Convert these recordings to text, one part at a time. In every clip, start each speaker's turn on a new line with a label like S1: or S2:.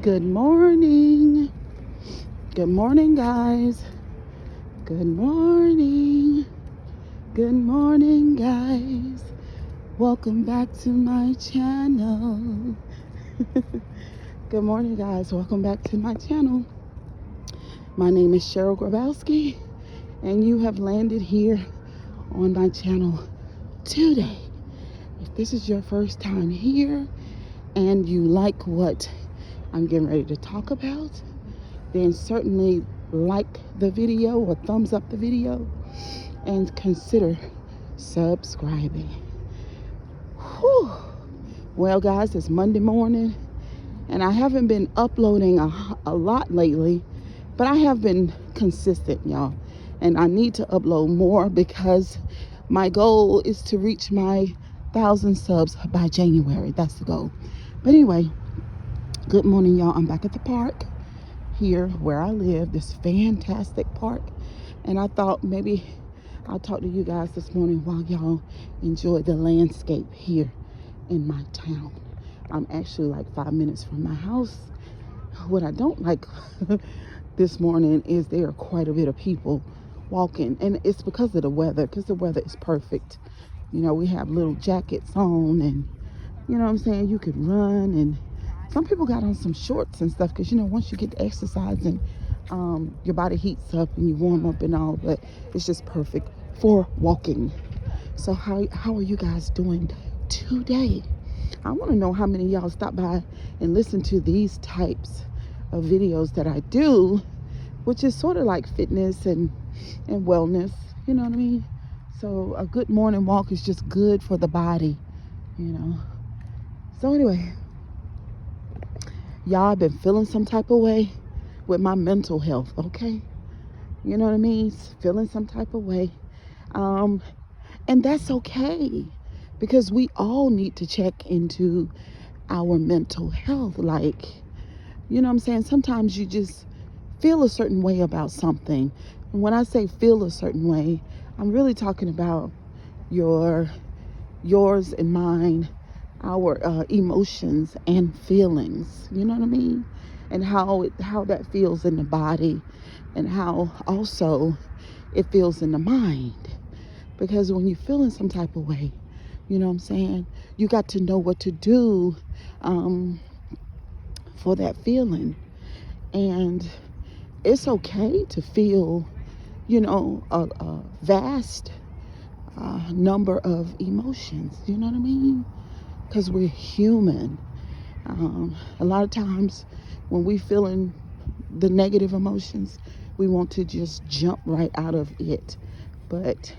S1: Good morning. Good morning, guys. Good morning. Good morning, guys. Welcome back to my channel. Good morning, guys. Welcome back to my channel. My name is Cheryl Grabowski, and you have landed here on my channel today. If this is your first time here and you like what I'm getting ready to talk about, then certainly like the video or thumbs up the video and consider subscribing. Whew. Well, guys, it's Monday morning and I haven't been uploading a lot lately, but I have been consistent, y'all. And I need to upload more because my goal is to reach my 1,000 subs by January. That's the goal. But anyway, good morning, y'all. I'm back at the park here where I live, this fantastic park. And I thought maybe I'll talk to you guys this morning while y'all enjoy the landscape here in my town. I'm actually like 5 minutes from my house. What I don't like this morning is there are quite a bit of people walking, and it's because of the weather, because the weather is perfect. You know, we have little jackets on, and you know what I'm saying, you could run, and some people got on some shorts and stuff because, you know, once you get to exercising, your body heats up and you warm up and all, but it's just perfect for walking. So how are you guys doing today? I want to know how many of y'all stop by and listen to these types of videos that I do, which is sort of like fitness and wellness, you know what I mean? So a good morning walk is just good for the body, you know. So anyway, y'all, I've been feeling some type of way with my mental health, okay? You know what I mean? Feeling some type of way. And that's okay, because we all need to check into our mental health. Like, you know what I'm saying? Sometimes you just feel a certain way about something. And when I say feel a certain way, I'm really talking about yours and mine, our emotions and feelings. You know what I mean? And how that feels in the body, and how also it feels in the mind. Because when you're feeling some type of way, you know what I'm saying, you got to know what to do for that feeling. And it's okay to feel, you know, a vast number of emotions, you know what I mean? Because we're human. A lot of times when we feeling the negative emotions, we want to just jump right out of it. But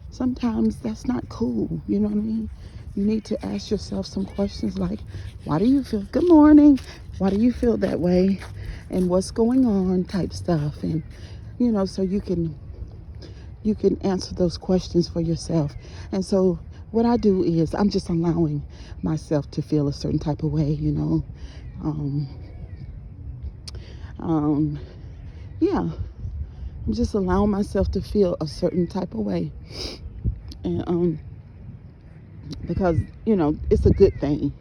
S1: sometimes that's not cool, you know what I mean? You need to ask yourself some questions like, why do you feel, good morning, why do you feel that way? And what's going on type stuff. And, you know, so you can answer those questions for yourself. And so what I do is I'm just allowing myself to feel a certain type of way, you know. Yeah, I'm just allowing myself to feel a certain type of way. And because, you know, it's a good thing.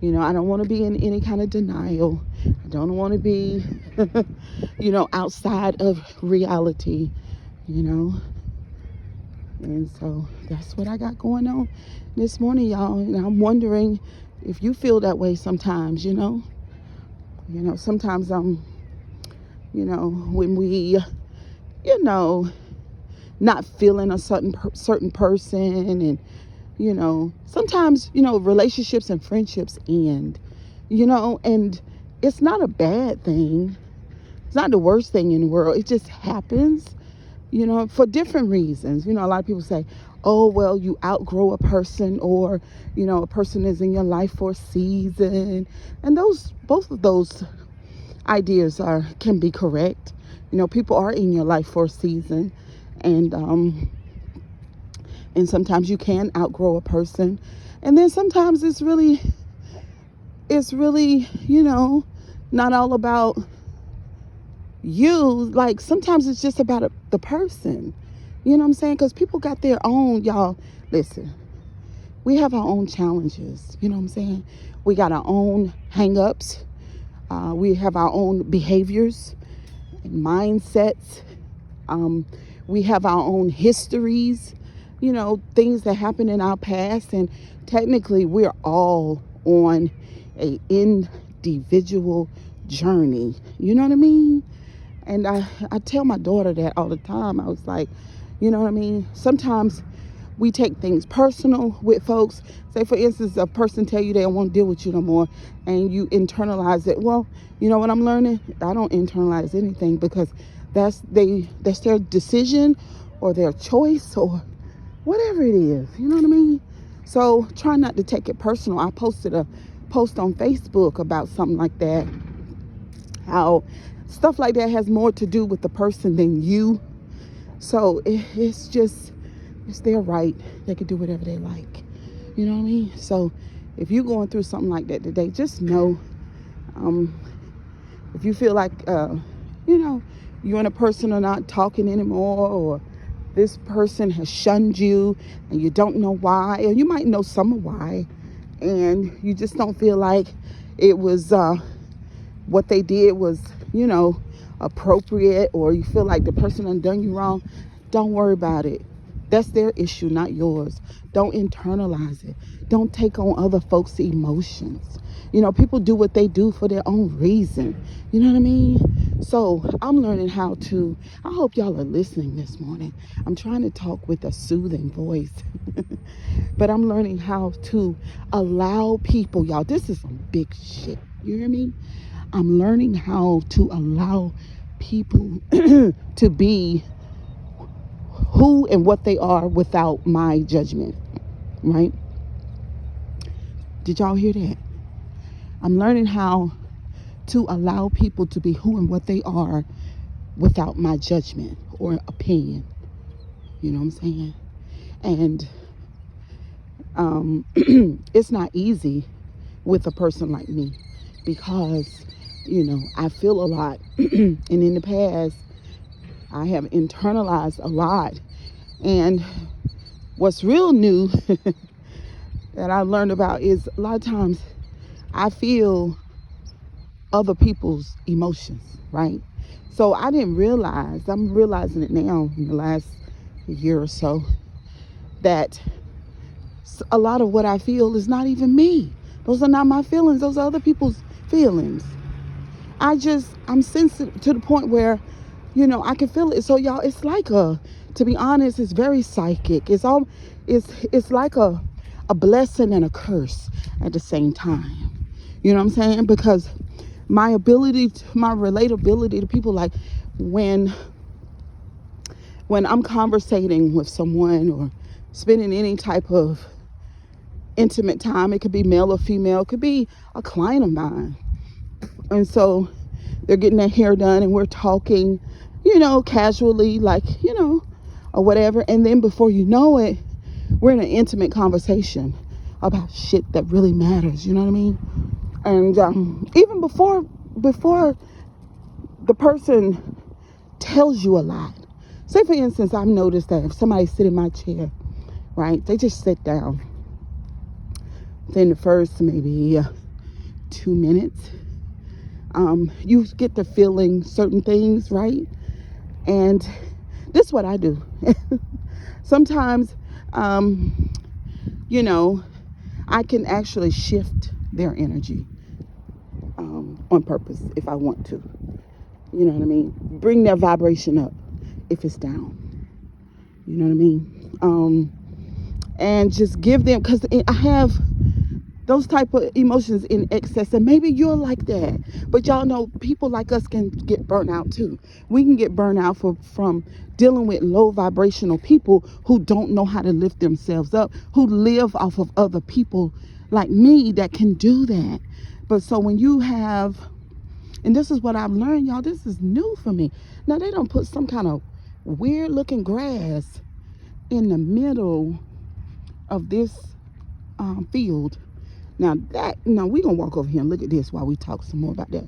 S1: You know, I don't want to be in any kind of denial. I don't want to be, you know, outside of reality, you know. And so that's what I got going on this morning, y'all. And I'm wondering if you feel that way sometimes, you know. You know, sometimes you know, when we, you know, not feeling a certain person, and, you know, sometimes, you know, relationships and friendships end, you know, and it's not a bad thing. It's not the worst thing in the world. It just happens, you know, for different reasons. You know, a lot of people say, oh, well, you outgrow a person, or, you know, a person is in your life for a season. And both of those ideas can be correct. You know, people are in your life for a season, and sometimes you can outgrow a person. And then sometimes it's really, you know, not all about you. Like, sometimes it's just about the person, you know what I'm saying? Because people got their own, y'all, listen, we have our own challenges, you know what I'm saying? We got our own hang-ups, We have our own behaviors and mindsets. We have our own histories, things that happen in our past. And technically, we're all on a individual journey. You know what I mean? And I tell my daughter that all the time. I was like, you know what I mean? Sometimes we take things personal with folks. Say, for instance, a person tell you they don't want to deal with you no more, and you internalize it. Well, you know what I'm learning? I don't internalize anything, because that's their decision or their choice or whatever it is. You know what I mean? So try not to take it personal. I posted a post on Facebook about something like that. How stuff like that has more to do with the person than you. So it's their right. They can do whatever they like. You know what I mean? So if you're going through something like that today, just know, if you feel like, you and a person are not talking anymore, or this person has shunned you and you don't know why, or you might know some of why, and you just don't feel like it was, what they did was, appropriate, or you feel like the person done done you wrong, don't worry about it. That's their issue, not yours. Don't internalize it. Don't take on other folks' emotions. People do what they do for their own reason. You know what I mean? So I'm learning how to, I hope y'all are listening this morning. I'm trying to talk with a soothing voice. But I'm learning how to allow people, y'all, this is some big shit. You hear me? I'm learning how to allow people to be who and what they are without my judgment, right? Did y'all hear that? I'm learning how to allow people to be who and what they are without my judgment or opinion. You know what I'm saying? And it's not easy with a person like me, because I feel a lot. And in the past, I have internalized a lot. And what's real new that I learned about is a lot of times I feel other people's emotions, right? So I didn't realize, I'm realizing it now in the last year or so, that a lot of what I feel is not even me. Those are not my feelings. Those are other people's feelings. I'm sensitive to the point where, I can feel it. So y'all, it's like to be honest, it's very psychic. It's like a blessing and a curse at the same time. You know what I'm saying? Because my relatability to people, like when I'm conversating with someone or spending any type of intimate time, it could be male or female, it could be a client of mine. And so they're getting their hair done and we're talking, casually, like, or whatever. And then before you know it, we're in an intimate conversation about shit that really matters. You know what I mean? And even before the person tells you a lot. Say, for instance, I've noticed that if somebody sit in my chair, right, they just sit down. Within the first maybe 2 minutes, you get to feeling certain things, right? And this is what I do. Sometimes, I can actually shift their energy on purpose if I want to. You know what I mean? Bring their vibration up if it's down. You know what I mean? And just give them, because I have those type of emotions in excess, and maybe you're like that, but y'all know people like us can get burnt out too. We can get burnt out from dealing with low vibrational people who don't know how to lift themselves up, who live off of other people like me that can do that. But so when you have, and this is what I've learned, y'all, this is new for me. Now they don't put some kind of weird looking grass in the middle of this field. Now we're gonna walk over here and look at this while we talk some more about that.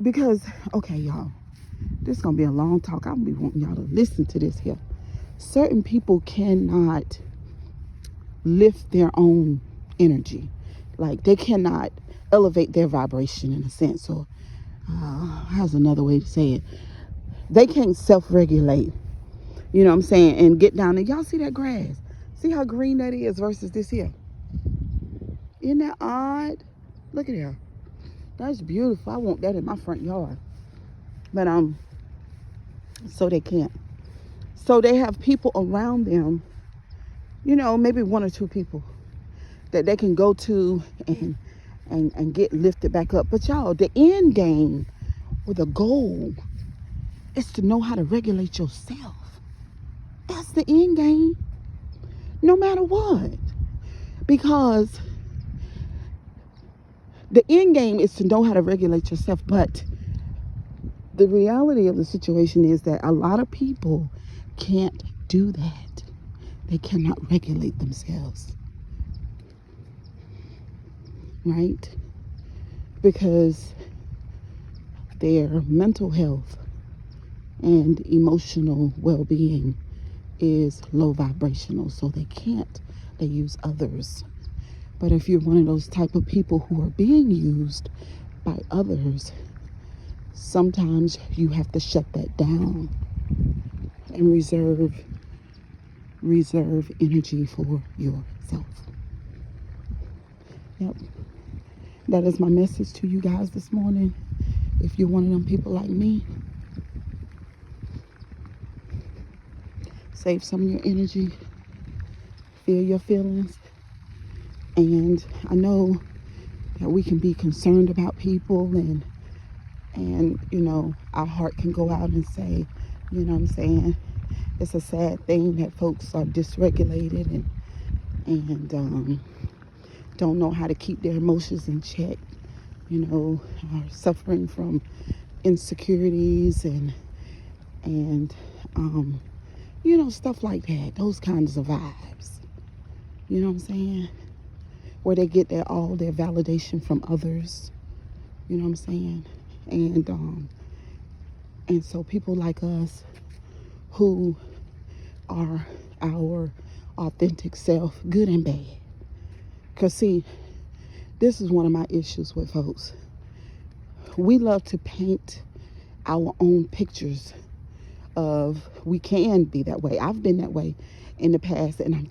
S1: Because, okay, y'all, this is gonna be a long talk. I'm gonna be wanting y'all to listen to this here. Certain people cannot lift their own energy. Like they cannot elevate their vibration in a sense, or how's another way to say it? They can't self-regulate. You know what I'm saying? And get down there. Y'all see that grass? See how green that is versus this here? Isn't that odd? Look at here. That's beautiful. I want that in my front yard. But so they can't. So they have people around them, you know, maybe one or two people that they can go to and get lifted back up. But y'all, the end game or the goal is to know how to regulate yourself. That's the end game, no matter what. Because the end game is to know how to regulate yourself. But the reality of the situation is that a lot of people can't do that. They cannot regulate themselves. Right? Because their mental health and emotional well-being is low vibrational, so they can't. They use others. But if you're one of those type of people who are being used by others, sometimes you have to shut that down and reserve energy for yourself. Yep. That is my message to you guys this morning. If you're one of them people like me, save some of your energy, feel your feelings. And I know that we can be concerned about people, and you know, our heart can go out and say, you know what I'm saying, it's a sad thing that folks are dysregulated and don't know how to keep their emotions in check, you know, are suffering from insecurities and you know, stuff like that, those kinds of vibes, you know what I'm saying, where they get all their validation from others, you know what I'm saying, and so people like us who are our authentic self, good and bad. Because see, this is one of my issues with folks. We love to paint our own pictures of, we can be that way. I've been that way in the past, and I'm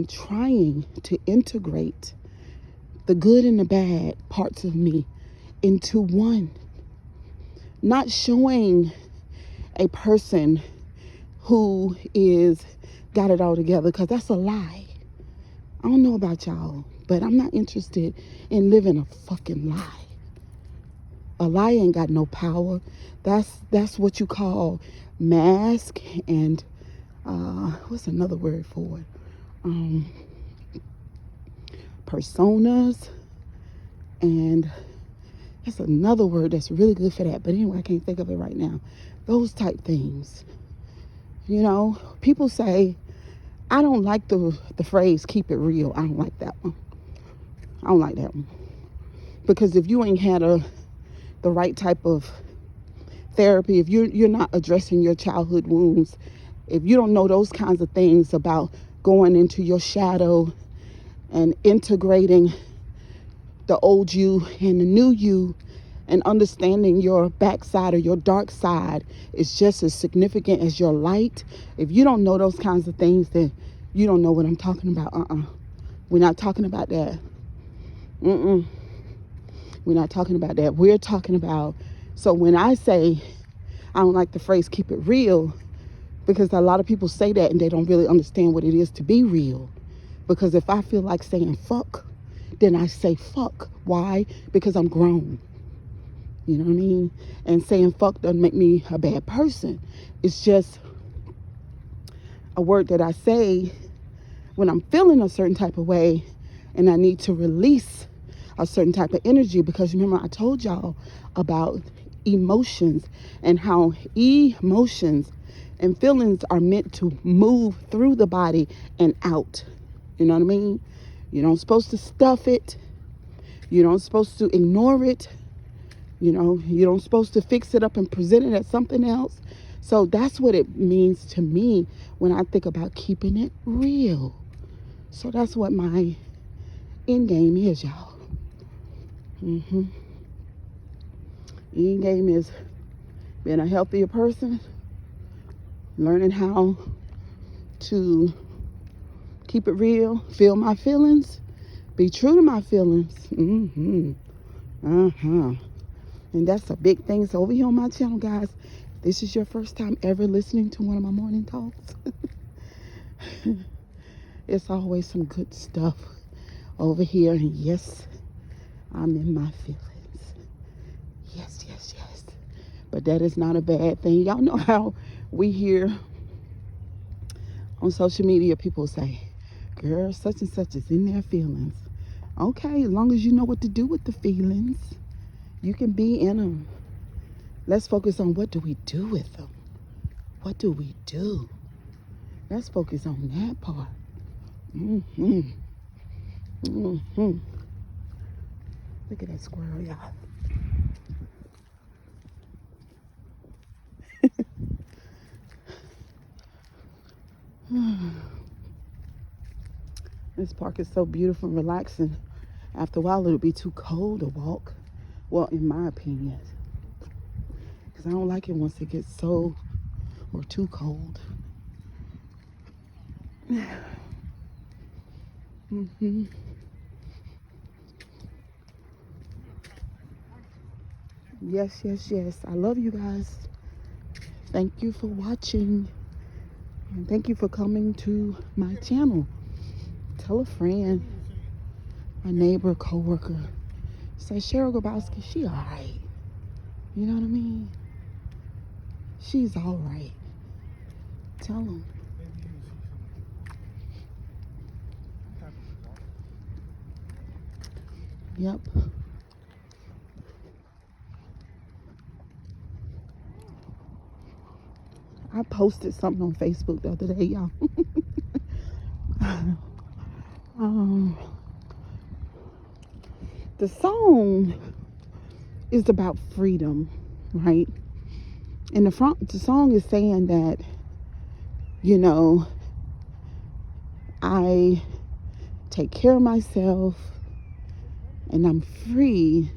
S1: trying to integrate the good and the bad parts of me into one. Not showing a person who got it all together, because that's a lie. I don't know about y'all, but I'm not interested in living a fucking lie. A lie ain't got no power. That's what you call mask and what's another word for it? Personas, and that's another word that's really good for that. But anyway, I can't think of it right now. Those type things. You know, people say, I don't like the phrase keep it real. I don't like that one. I don't like that one. Because if you ain't had the right type of therapy, if you're not addressing your childhood wounds, if you don't know those kinds of things about going into your shadow and integrating the old you and the new you, and understanding your backside or your dark side is just as significant as your light. If you don't know those kinds of things, then you don't know what I'm talking about. We're not talking about that. We're not talking about that. We're talking about, so when I say, I don't like the phrase keep it real, because a lot of people say that and they don't really understand what it is to be real. Because if I feel like saying fuck, then I say fuck. Why? Because I'm grown. You know what I mean? And saying fuck doesn't make me a bad person. It's just a word that I say when I'm feeling a certain type of way and I need to release a certain type of energy. Because remember, I told y'all about emotions and how emotions and feelings are meant to move through the body and out. You know what I mean? You don't supposed to stuff it. You don't supposed to ignore it. You know, you don't supposed to fix it up and present it as something else. So that's what it means to me when I think about keeping it real. So that's what my end game is, y'all. End game is being a healthier person, learning how to keep it real, feel my feelings, be true to my feelings. And that's a big thing. So over here on my channel, guys, this is your first time ever listening to one of my morning talks. It's always some good stuff over here. And yes, I'm in my feelings. Yes. But that is not a bad thing. Y'all know how we hear on social media people say, girl, such and such is in their feelings. Okay, as long as you know what to do with the feelings, you can be in them. Let's focus on what do we do with them. What do we do? Let's focus on that part. Look at that squirrel, y'all. This park is so beautiful and relaxing. After a while, it'll be too cold to walk. Well, in my opinion. Because I don't like it once it gets so or too cold. Yes. I love you guys. Thank you for watching. And thank you for coming to my channel. Tell a friend, a neighbor, co-worker. Say, Cheryl Grabowski, she all right. You know what I mean? She's all right. Tell them. Yep. I posted something on Facebook the other day, y'all. The song is about freedom, right? And the song is saying that, you know, I take care of myself and I'm free.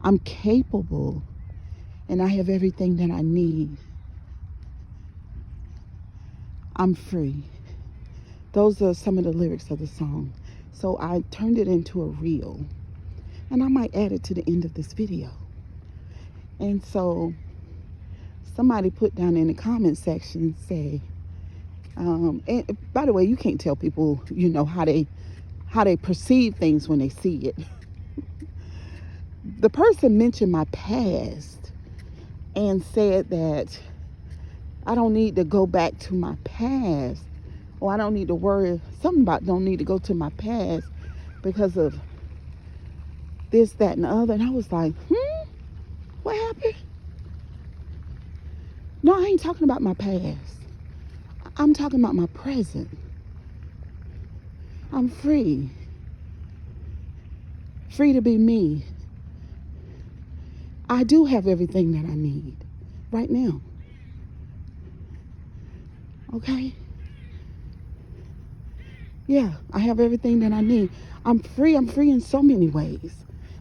S1: I'm capable and I have everything that I need. I'm free. Those are some of the lyrics of the song. So I turned it into a reel. And I might add it to the end of this video. And so somebody put down in the comment section, say, and by the way, you can't tell people, you know, how they perceive things when they see it. The person mentioned my past and said that I don't need to go back to my past, or I don't need to worry, something about don't need to go to my past because of this, that, and the other. And I was like, what happened? No, I ain't talking about my past. I'm talking about my present. I'm free. Free to be me. I do have everything that I need right now. Okay? Yeah, I have everything that I need. I'm free. I'm free in so many ways.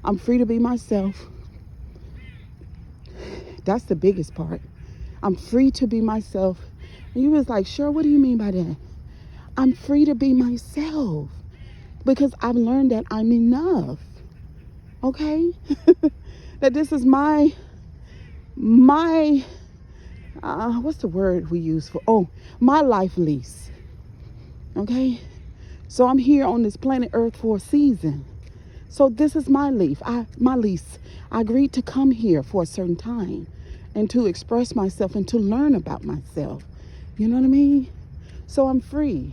S1: I'm free to be myself. That's the biggest part. I'm free to be myself. And you was like, sure, what do you mean by that? I'm free to be myself because I've learned that I'm enough. Okay? That this is my what's the word we use for? Oh, my life lease. Okay? So I'm here on this planet Earth for a season. So this is my lease. My lease. I agreed to come here for a certain time and to express myself and to learn about myself. You know what I mean? So I'm free.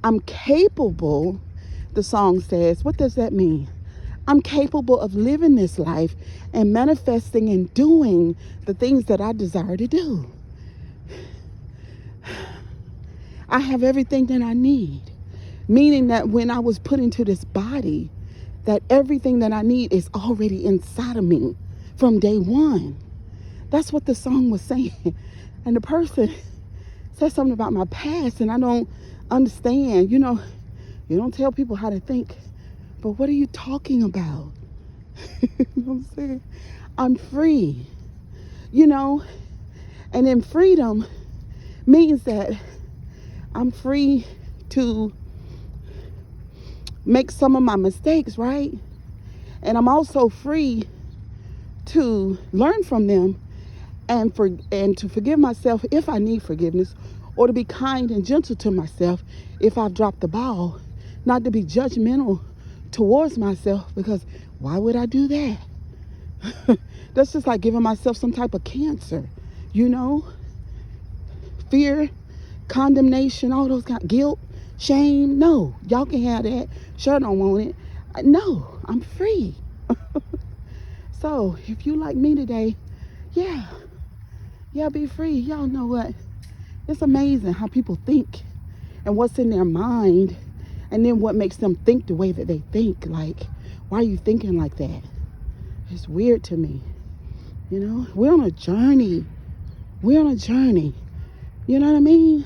S1: I'm capable, the song says. What does that mean? I'm capable of living this life and manifesting and doing the things that I desire to do. I have everything that I need. Meaning that when I was put into this body, that everything that I need is already inside of me from day one. That's what the song was saying. And the person said something about my past and I don't understand. You know, you don't tell people how to think. But what are you talking about? You know what I'm saying? I'm free, you know, and then freedom means that I'm free to make some of my mistakes, right? And I'm also free to learn from them and to forgive myself if I need forgiveness, or to be kind and gentle to myself if I've dropped the ball, not to be judgmental towards myself, because why would I do that? That's just like giving myself some type of cancer, you know? Fear, condemnation, all those kind, guilt, shame. No, y'all can have that. Sure, don't want it. No, I'm free. So if you like me today, yeah, be free. Y'all know what? It's amazing how people think and what's in their mind, and then what makes them think the way that they think. Like, why are you thinking like that? It's weird to me. You know, we're on a journey. We're on a journey. You know what I mean?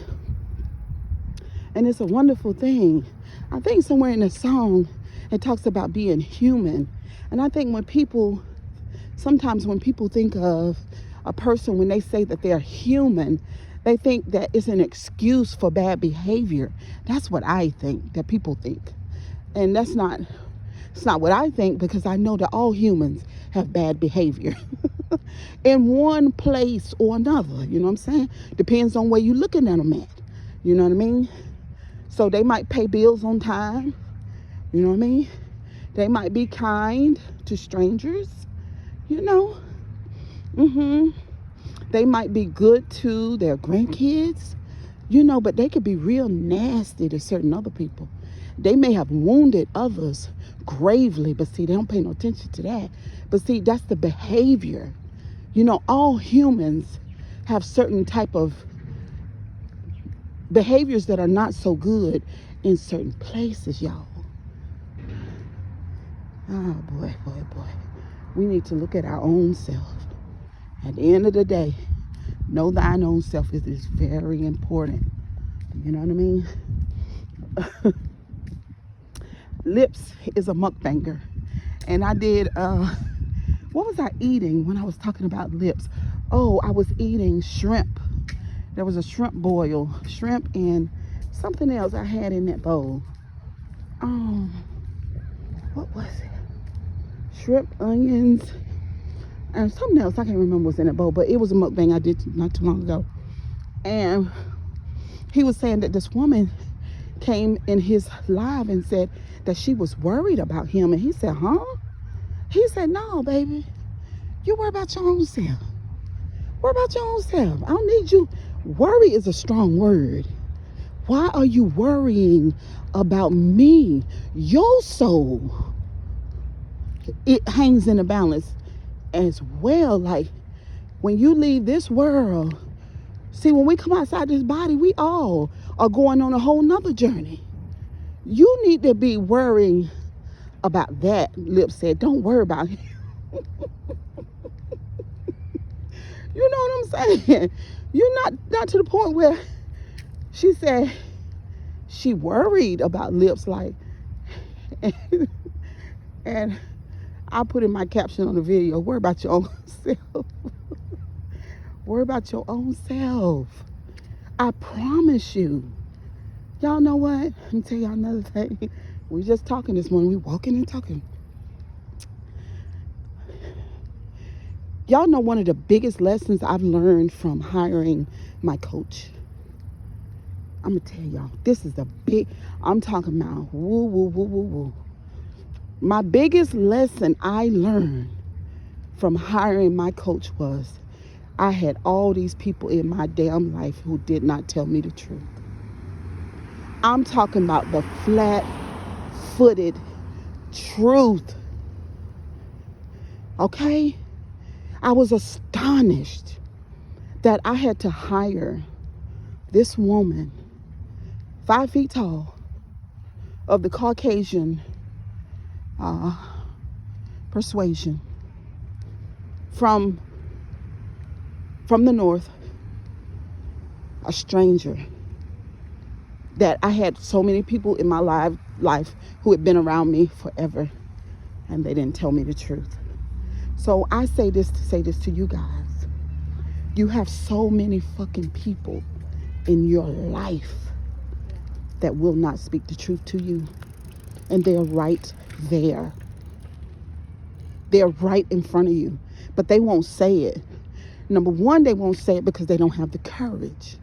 S1: And it's a wonderful thing. I think somewhere in the song, it talks about being human. And I think sometimes when people think of a person, when they say that they're human, they think that it's an excuse for bad behavior. That's what I think, that people think. And it's not what I think, because I know that all humans have bad behavior in one place or another. You know what I'm saying? Depends on where you're looking at them at. You know what I mean? So they might pay bills on time. You know what I mean? They might be kind to strangers. You know? They might be good to their grandkids. You know, but they could be real nasty to certain other people. They may have wounded others gravely, but see, they don't pay no attention to that. But see, that's the behavior. You know, all humans have certain type of behaviors that are not so good in certain places, y'all. Oh, boy. We need to look at our own self. At the end of the day, know thine own self is very important. You know what I mean? Lips is a mukbanger. And I did, what was I eating when I was talking about lips? Oh, I was eating shrimp. There was a shrimp boil, shrimp and something else I had in that bowl. What was it? Shrimp, onions, and something else. I can't remember what's in that bowl, but it was a mukbang I did not too long ago. And he was saying that this woman came in his live and said that she was worried about him. And he said, huh? He said, no, baby. You worry about your own self. Worry about your own self. I don't need you. Worry is a strong word. Why are you worrying about me? Your soul, it hangs in a balance as well. Like, when you leave this world, see, when we come outside this body, we all are going on a whole nother journey. You need to be worrying about that. Lip said, don't worry about it. You know what I'm saying? You're not to the point where she said she worried about Lips, like, and I put in my caption on the video, worry about your own self. Worry about your own self. I promise you. Y'all know what? Let me tell y'all another thing. We just talking this morning. We walking and talking. Y'all know one of the biggest lessons I've learned from hiring my coach. I'm going to tell y'all, this is the big, I'm talking about woo. My biggest lesson I learned from hiring my coach was I had all these people in my damn life who did not tell me the truth. I'm talking about the flat-footed truth. Okay? I was astonished that I had to hire this woman, 5 feet tall, of the Caucasian persuasion, from the north, a stranger, that I had so many people in my life who had been around me forever, and they didn't tell me the truth. So I say this to say this to you guys. You have so many fucking people in your life that will not speak the truth to you. And they're right there. They're right in front of you. But they won't say it. Number one, they won't say it because they don't have the courage.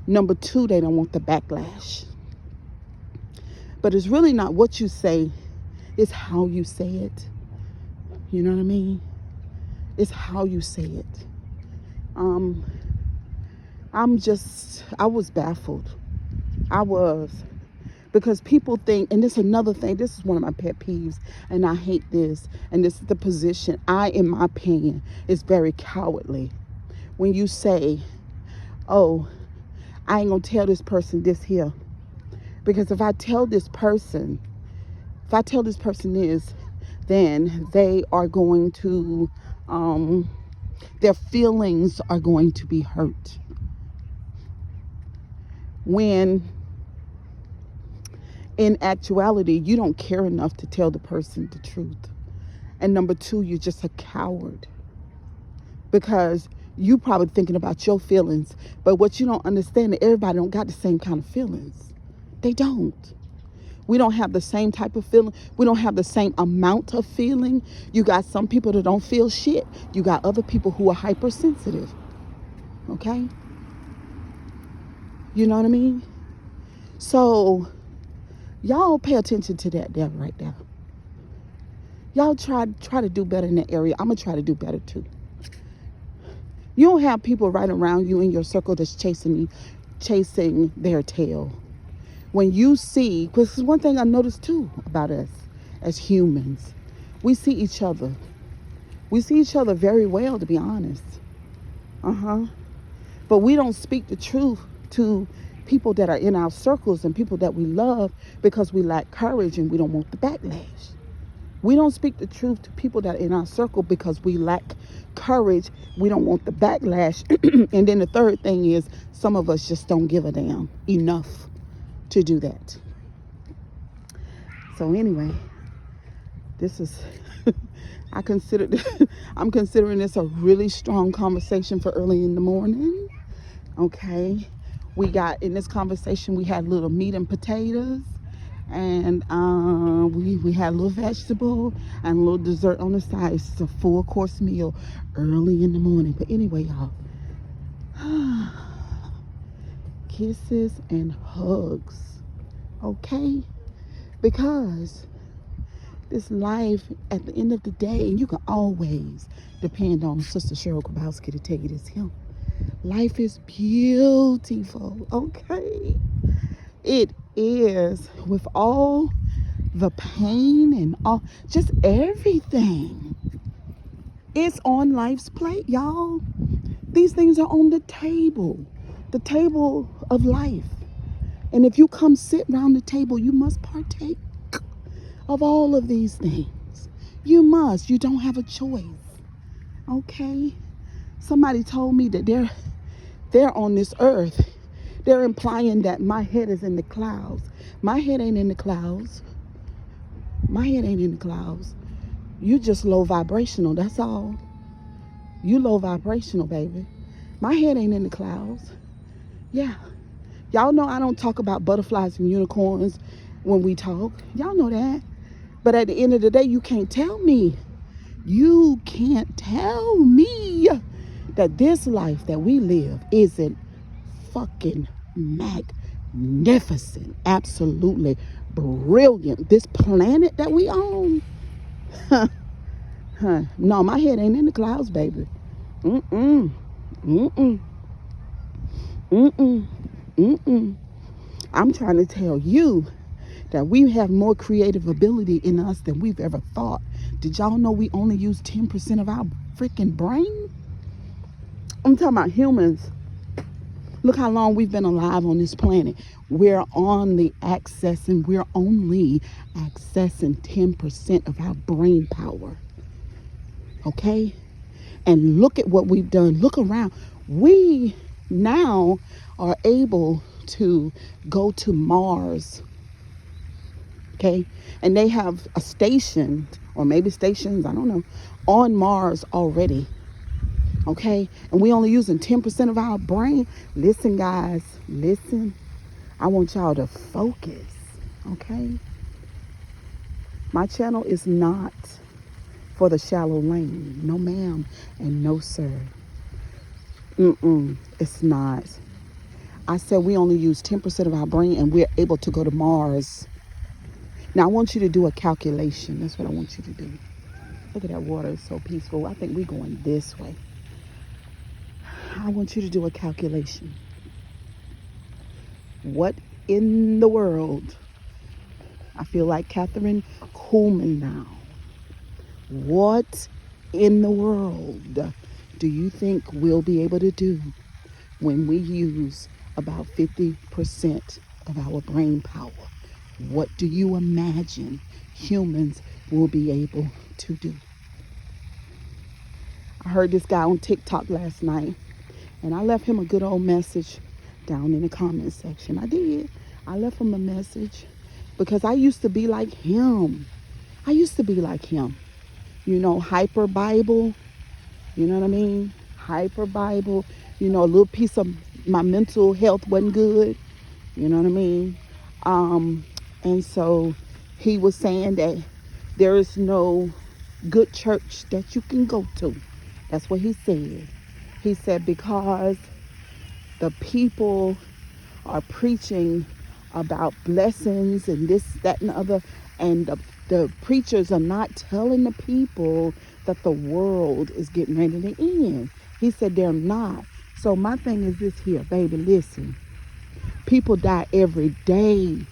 S1: Number two, they don't want the backlash. But it's really not what you say, it's how you say it. You know what I mean? It's how you say it. I was baffled. I was. Because people think, and this is another thing, this is one of my pet peeves, and I hate this, and this is the position, in my opinion, is very cowardly. When you say, oh, I ain't gonna tell this person this here. Because if I tell this person this, then they are going to, their feelings are going to be hurt. When in actuality, you don't care enough to tell the person the truth. And number two, you're just a coward. Because you probably thinking about your feelings. But what you don't understand is everybody don't got the same kind of feelings. They don't. We don't have the same type of feeling. We don't have the same amount of feeling. You got some people that don't feel shit. You got other people who are hypersensitive. Okay? You know what I mean? So y'all pay attention to that there right there. Y'all try to do better in that area. I'm going to try to do better too. You don't have people right around you in your circle that's chasing their tail. When you see, because one thing I noticed too about us as humans, we see each other. We see each other very well, to be honest. But we don't speak the truth to people that are in our circles and people that we love because we lack courage and we don't want the backlash. We don't speak the truth to people that are in our circle because we lack courage. We don't want the backlash. And then the third thing is some of us just don't give a damn enough to do that. So anyway, this is, I'm considering this a really strong conversation for early in the morning. Okay. In this conversation, we had little meat and potatoes, and we had a little vegetable and a little dessert on the side. It's a full course meal early in the morning. But anyway, y'all, kisses and hugs, okay? Because this life, at the end of the day, and you can always depend on Sister Cheryl Grabowski to tell you this here. Life is beautiful, okay? It is, with all the pain and all, just everything. It's on life's plate, y'all. These things are on the table of life. And if you come sit around the table, you must partake of all of these things. You must. You don't have a choice, okay? Somebody told me that they're on this earth. They're implying that my head is in the clouds. My head ain't in the clouds. My head ain't in the clouds. You just low vibrational, that's all. You low vibrational, baby. My head ain't in the clouds. Yeah. Y'all know I don't talk about butterflies and unicorns when we talk. Y'all know that. But at the end of the day, you can't tell me. You can't tell me that this life that we live isn't fucking magnificent, absolutely brilliant. This planet that we own, no, my head ain't in the clouds, baby. I'm trying to tell you that we have more creative ability in us than we've ever thought. Did y'all know we only use 10% of our freaking brain? I'm talking about humans. Look how long we've been alive on this planet. We're only accessing 10% of our brain power. Okay? And look at what we've done. Look around. We now are able to go to Mars, okay? And they have a station, or maybe stations, I don't know, on Mars already, okay? And we only using 10% of our brain. Listen, guys, listen. I want y'all to focus, okay? My channel is not for the shallow lane. No, ma'am, and no, sir. It's not. I said we only use 10% of our brain and we're able to go to Mars. Now, I want you to do a calculation. That's what I want you to do. Look at that water. It's so peaceful. I think we're going this way. I want you to do a calculation. What in the world? I feel like Catherine Kuhlman now. What in the world do you think we'll be able to do when we use about 50% of our brain power? What do you imagine humans will be able to do? I heard this guy on TikTok last night, and I left him a good old message down in the comment section. I did. I left him a message because I used to be like him. You know, hyper Bible. You know what I mean? Hyper Bible. You know, a little piece of my mental health wasn't good. You know what I mean? And so he was saying that there is no good church that you can go to. That's what he said. He said because the people are preaching about blessings and this, that, and the other, and the preachers are not telling the people that the world is getting ready to end. He said they're not. So my thing is this here, baby, listen. People die every day.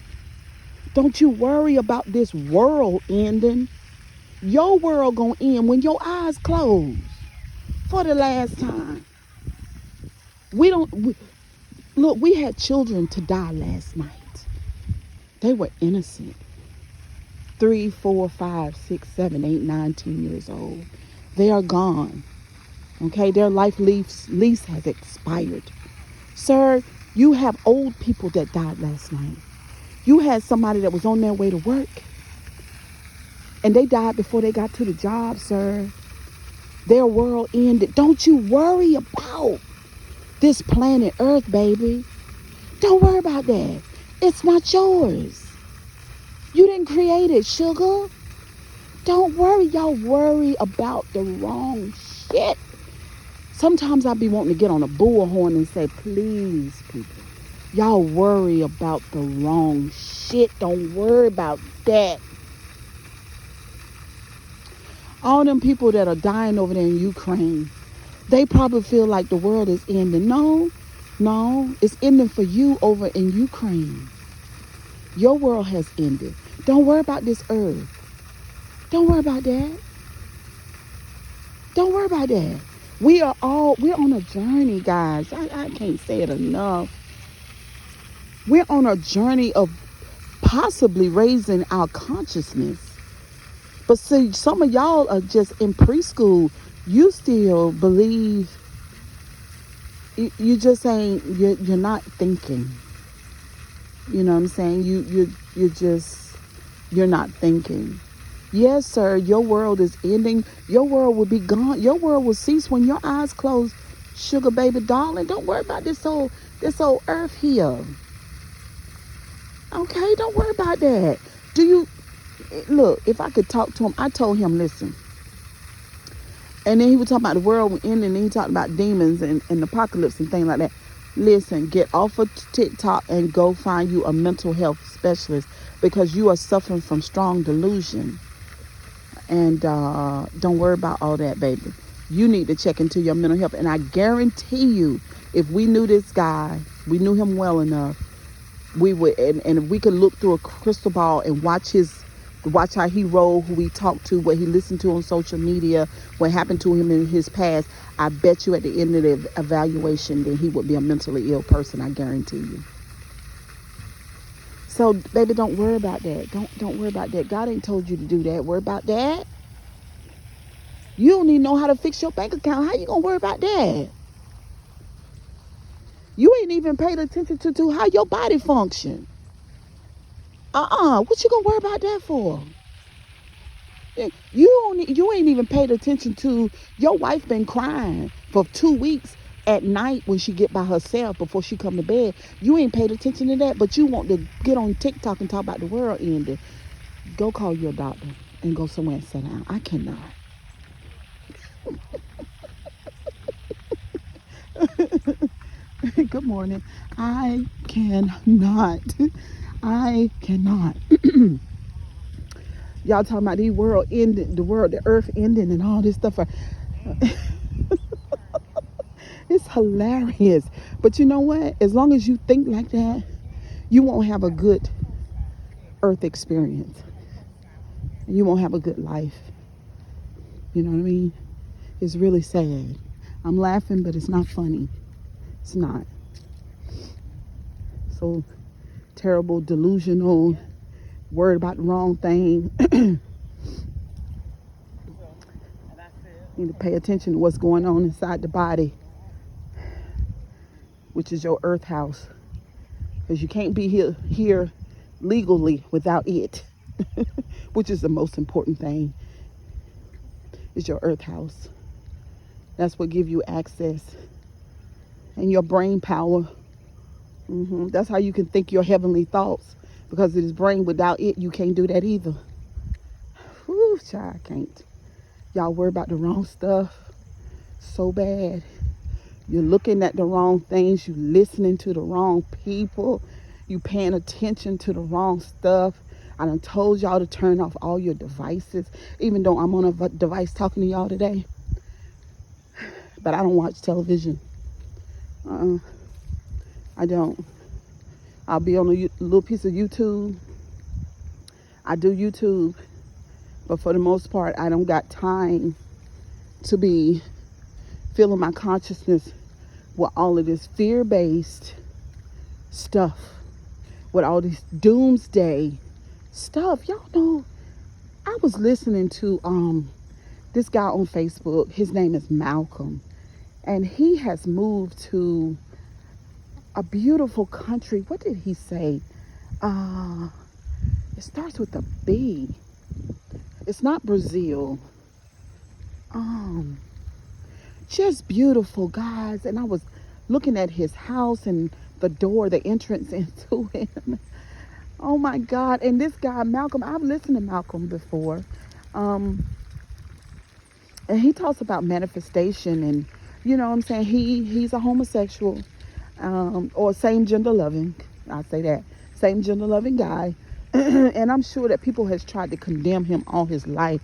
S1: Don't you worry about this world ending. Your world gonna end when your eyes close for the last time. Look, we had children to die last night. They were innocent. 3, 4, 5, 6, 7, 8, 9, 10 years old. They are gone. Okay, their life lease has expired. Sir, you have old people that died last night. You had somebody that was on their way to work and they died before they got to the job, sir. Their world ended. Don't you worry about this planet Earth, baby. Don't worry about that. It's not yours. You didn't create it, sugar. Don't worry. Y'all worry about the wrong shit. Sometimes I be wanting to get on a bullhorn and say, please, people, y'all worry about the wrong shit. Don't worry about that. All them people that are dying over there in Ukraine, they probably feel like the world is ending. No, it's ending for you over in Ukraine. Your world has ended. Don't worry about this earth. Don't worry about that. Don't worry about that. We're on a journey, guys. I can't say it enough. We're on a journey of possibly raising our consciousness. But see, some of y'all are just in preschool. You still believe, you just ain't, you're not thinking. You know what I'm saying? You're not thinking. Yes, sir, your world is ending. Your world will be gone. Your world will cease when your eyes close, sugar baby darling. Don't worry about this old earth here. Okay, don't worry about that. Look, if I could talk to him, I told him, listen. And then he was talking about the world ending, and he talked about demons and apocalypse and things like that. Listen, get off of TikTok and go find you a mental health specialist, because you are suffering from strong delusion. And don't worry about all that, baby. You need to check into your mental health. And I guarantee you, if we knew this guy, we knew him well enough, we would, and if we could look through a crystal ball and watch how he rolled, who he talked to, what he listened to on social media, what happened to him in his past, I bet you at the end of the evaluation that he would be a mentally ill person. I guarantee you. So, baby, don't worry about that. Don't worry about that. God ain't told you to do that. Worry about that. You don't even know how to fix your bank account. How you gonna worry about that? ain't even paid attention to how your body function. What you gonna worry about that for? You ain't even paid attention to your wife been crying for 2 weeks at night when she get by herself before she come to bed. You ain't paid attention to that, but you want to get on TikTok and talk about the world ending. Go call your doctor and go somewhere and sit down. I cannot. Good morning. I cannot. I cannot. Y'all talking about the world ending, the earth ending, and all this stuff. It's hilarious. But you know what? As long as you think like that, you won't have a good earth experience. And you won't have a good life. You know what I mean? It's really sad. I'm laughing, but it's not funny. It's not. So terrible, delusional, worried about the wrong thing. You need to pay attention to what's going on inside the body, which is your earth house. Because you can't be here legally without it, which is the most important thing, is your earth house. That's what gives you access. And your brain power. That's how you can think your heavenly thoughts. Because it is brain. Without it, you can't do that either. Whew, child, I can't. Y'all worry about the wrong stuff so bad. You're looking at the wrong things. You listening to the wrong people. You paying attention to the wrong stuff. I done told y'all to turn off all your devices. Even though I'm on a device talking to y'all today. But I don't watch television. I don't. I'll be on a little piece of YouTube. I do YouTube. But for the most part, I don't got time to be filling my consciousness with all of this fear-based stuff, with all this doomsday stuff. Y'all know, I was listening to this guy on Facebook. His name is Malcolm, and he has moved to a beautiful country. What did he say? It starts with a B. It's not Brazil. Just beautiful, guys. And I was looking at his house and the door, the entrance into him. Oh my God. And this guy, Malcolm, I've listened to Malcolm before. And he talks about manifestation, and you know what I'm saying? He's a homosexual, or same gender loving. I say that. Same gender loving guy. And I'm sure that people has tried to condemn him all his life.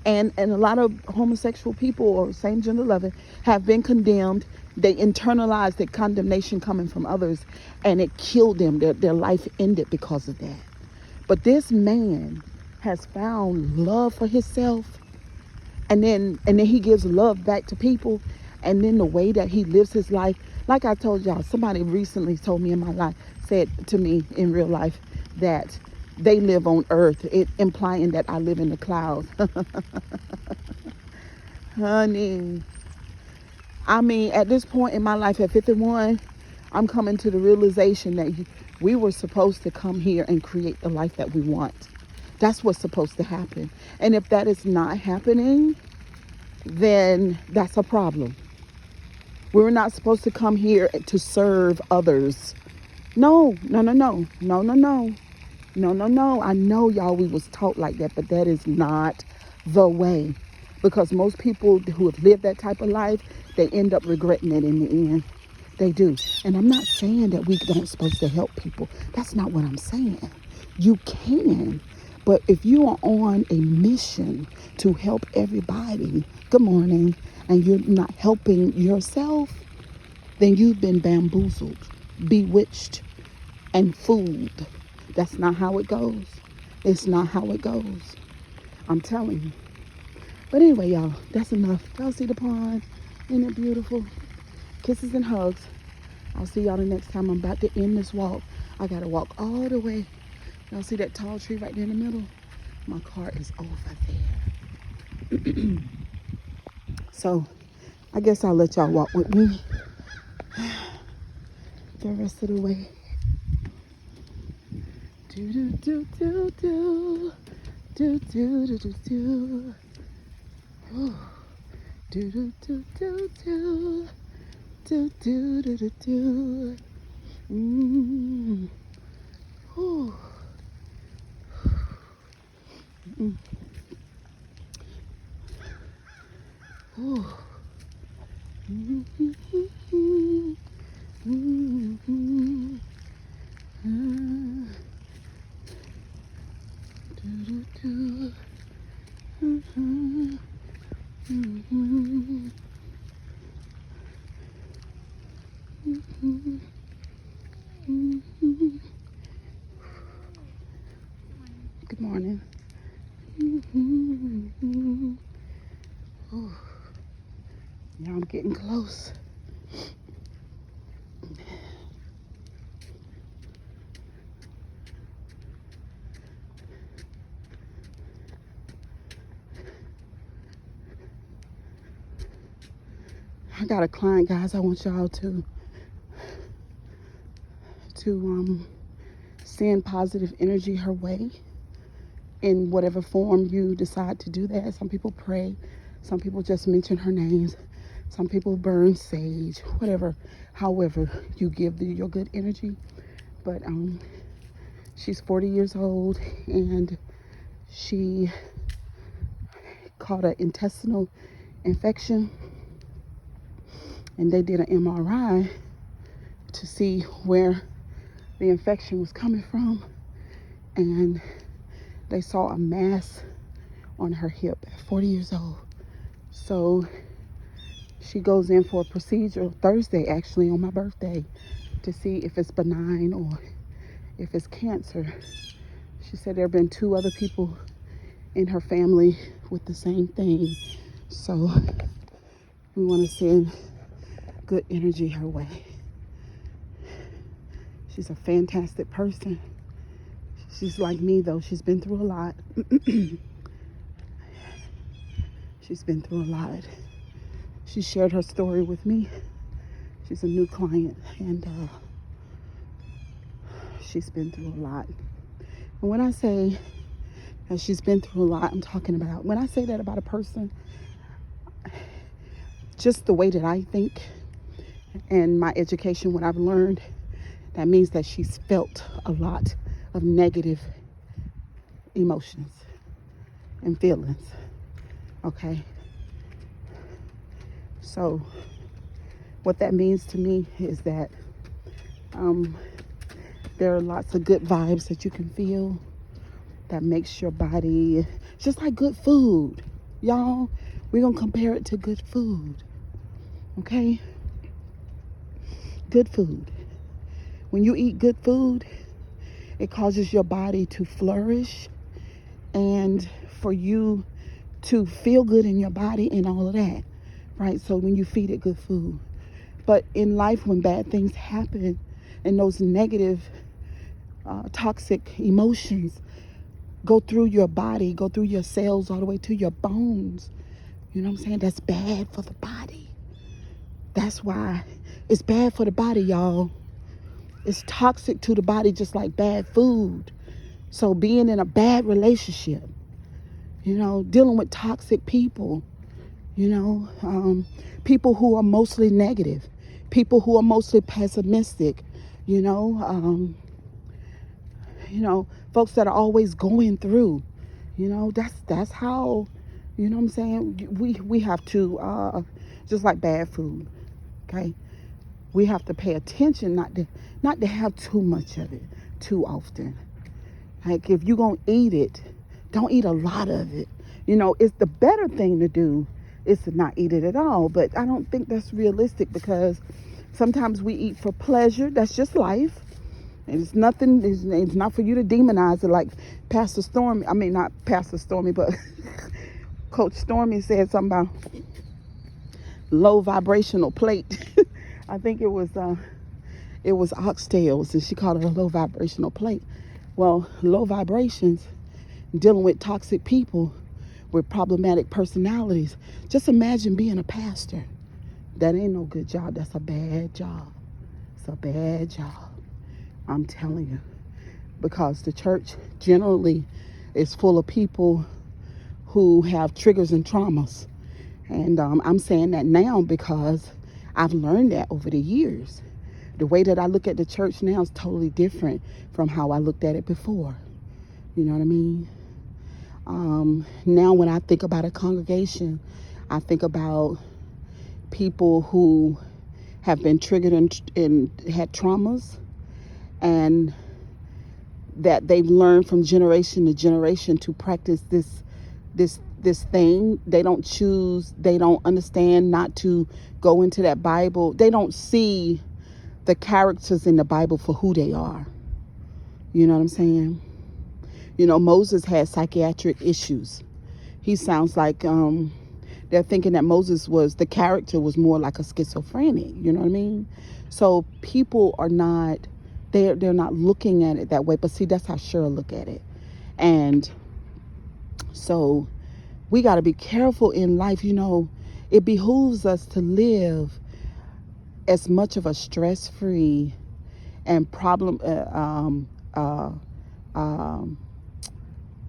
S1: And a lot of homosexual people or same gender loving have been condemned. They internalized the condemnation coming from others, and it killed them. Their life ended because of that. But this man has found love for himself, and then he gives love back to people. And then the way that he lives his life, like I told y'all, somebody recently told me in my life, said to me in real life, that they live on earth, it implying that I live in the clouds. Honey, I mean, at this point in my life at 51, I'm coming to the realization that we were supposed to come here and create the life that we want. That's what's supposed to happen. And if that is not happening, then that's a problem. We're not supposed to come here to serve others. No. I know y'all, we was taught like that, but that is not the way. Because most people who have lived that type of life, they end up regretting it in the end. They do. And I'm not saying that we don't supposed to help people. That's not what I'm saying. You can. But if you are on a mission to help everybody, good morning, and you're not helping yourself, then you've been bamboozled, bewitched, and fooled. That's not how it goes. It's not how it goes. I'm telling you. But anyway, y'all, that's enough. Y'all see the pond? Isn't it beautiful? Kisses and hugs. I'll see y'all the next time. I'm about to end this walk. I got to walk all the way. Y'all see that tall tree right there in the middle? My car is over there. So I guess I'll let y'all walk with me. the rest of the way. Do do do do do do do do do do. Ooh. Do do do do do do do do do do. Mm. Ooh. Mm. Ooh. Mm-hmm. Mm-hmm. Do do do. Mm-hmm. Mm-hmm. Mm-hmm. Mm-hmm. Good morning. Mm-hmm. Oh, now I'm getting close. I got a client, guys. I want y'all to send positive energy her way in whatever form you decide to do that. Some people pray, some people just mention her names, some people burn sage, whatever, however you give your good energy. But she's 40 years old and she caught an intestinal infection, and they did an MRI to see where the infection was coming from, and they saw a mass on her hip at 40 years old. So she goes in for a procedure Thursday, actually on my birthday, to see if it's benign or if it's cancer. She said there have been 2 other people in her family with the same thing. So we want to send good energy her way. She's a fantastic person. She's like me, though. She's been through a lot. She's been through a lot. She shared her story with me. She's a new client, and she's been through a lot. And when I say that she's been through a lot, I'm talking about, when I say that about a person, just the way that I think and my education, what I've learned, that means that she's felt a lot of negative emotions and feelings. Okay? So what that means to me is that there are lots of good vibes that you can feel that makes your body, just like good food. Y'all, we're going to compare it to good food. Okay? Good food. When you eat good food, it causes your body to flourish and for you to feel good in your body and all of that, right? So when you feed it good food. But in life, when bad things happen and those negative, toxic emotions go through your body, go through your cells, all the way to your bones, you know what I'm saying? That's bad for the body. That's why it's bad for the body, y'all. It's toxic to the body, just like bad food. So being in a bad relationship, you know, dealing with toxic people, you know, people who are mostly negative, people who are mostly pessimistic, you know, folks that are always going through, you know, that's how, you know what I'm saying? We have to, just like bad food, okay? We have to pay attention not to have too much of it too often. Like if you're going to eat it, don't eat a lot of it. You know, it's the better thing to do is to not eat it at all. But I don't think that's realistic because sometimes we eat for pleasure. That's just life. And it's nothing, it's not for you to demonize it like Pastor Stormy, I mean, not Pastor Stormy, but Coach Stormy said something about low vibrational plate. I think it was oxtails, and she called it a low vibrational plate. Well, low vibrations, dealing with toxic people with problematic personalities. Just imagine being a pastor. That ain't no good job. That's a bad job. It's a bad job. I'm telling you. Because the church generally is full of people who have triggers and traumas. And I'm saying that now because I've learned that over the years. The way that I look at the church now is totally different from how I looked at it before. You know what I mean? Now when I think about a congregation, I think about people who have been triggered and had traumas, and that they've learned from generation to generation to practice this thing. They don't choose, they don't understand not to go into that Bible. They don't see the characters in the Bible for who they are. You know what I'm saying? You know, Moses had psychiatric issues. He sounds like they're thinking that Moses was, the character was more like a schizophrenic. You know what I mean? So people are not, they're not looking at it that way. But see, that's how Cheryl look at it. And so we got to be careful in life. You know, it behooves us to live as much of a stress-free and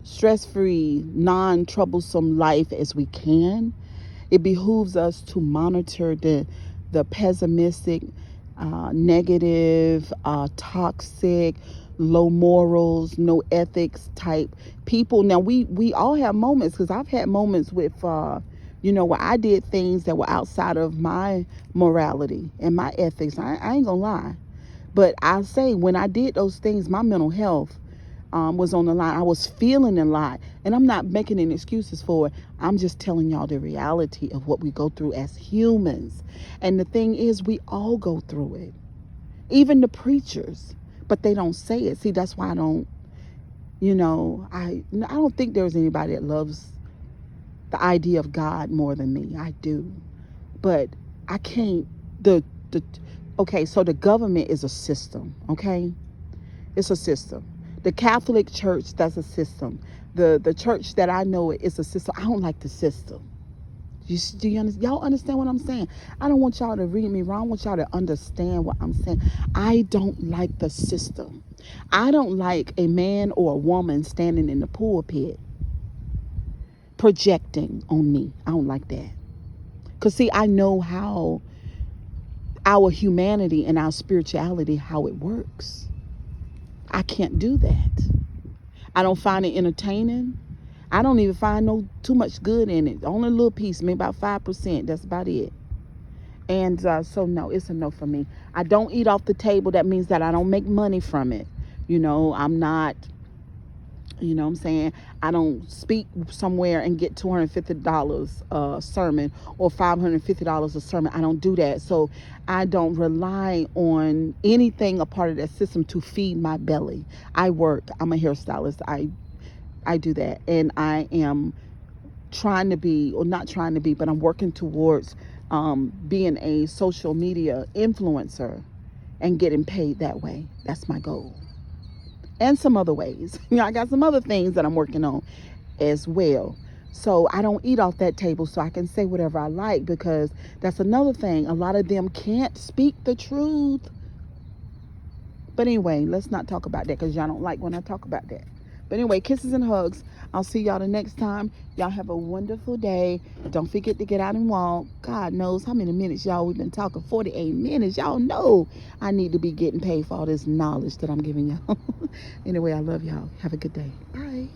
S1: stress-free, non-troublesome life as we can. It behooves us to monitor the pessimistic, negative, toxic, low morals, no ethics type people. Now we all have moments, because I've had moments with where I did things that were outside of my morality and my ethics. I ain't gonna lie, but I'll say when I did those things, my mental health was on the line. I was feeling a lot, and I'm not making any excuses for it. I'm just telling y'all the reality of what we go through as humans. And the thing is, we all go through it, even the preachers, but they don't say it. See, that's why I don't think there's anybody that loves the idea of God more than me. I do, but I can't. Okay, so the government is a system. Okay, it's a system. The Catholic Church, that's a system. The church that I know is a system. I don't like the system. Y'all understand what I'm saying? I don't want y'all to read me wrong. I want y'all to understand what I'm saying. I don't like the system. I don't like a man or a woman standing in the pulpit projecting on me. I don't like that. Because see, I know how our humanity and our spirituality, how it works. I can't do that. I don't find it entertaining. I don't even find too much good in it. Only a little piece, maybe about 5%. That's about it. And so no, it's a no for me. I don't eat off the table. That means that I don't make money from it. I'm not, what I'm saying? I don't speak somewhere and get $250 a sermon or $550 a sermon. I don't do that. So I don't rely on anything a part of that system to feed my belly. I work. I'm a hairstylist. I do that. And I am trying to be, or not trying to be, but I'm working towards being a social media influencer and getting paid that way. That's my goal. And some other ways. I got some other things that I'm working on as well. So I don't eat off that table so I can say whatever I like, because that's another thing. A lot of them can't speak the truth. But anyway, let's not talk about that, because y'all don't like when I talk about that. But anyway, kisses and hugs. I'll see y'all the next time. Y'all have a wonderful day. Don't forget to get out and walk. God knows how many minutes, y'all. We've been talking 48 minutes. Y'all know I need to be getting paid for all this knowledge that I'm giving y'all. Anyway, I love y'all. Have a good day. Bye.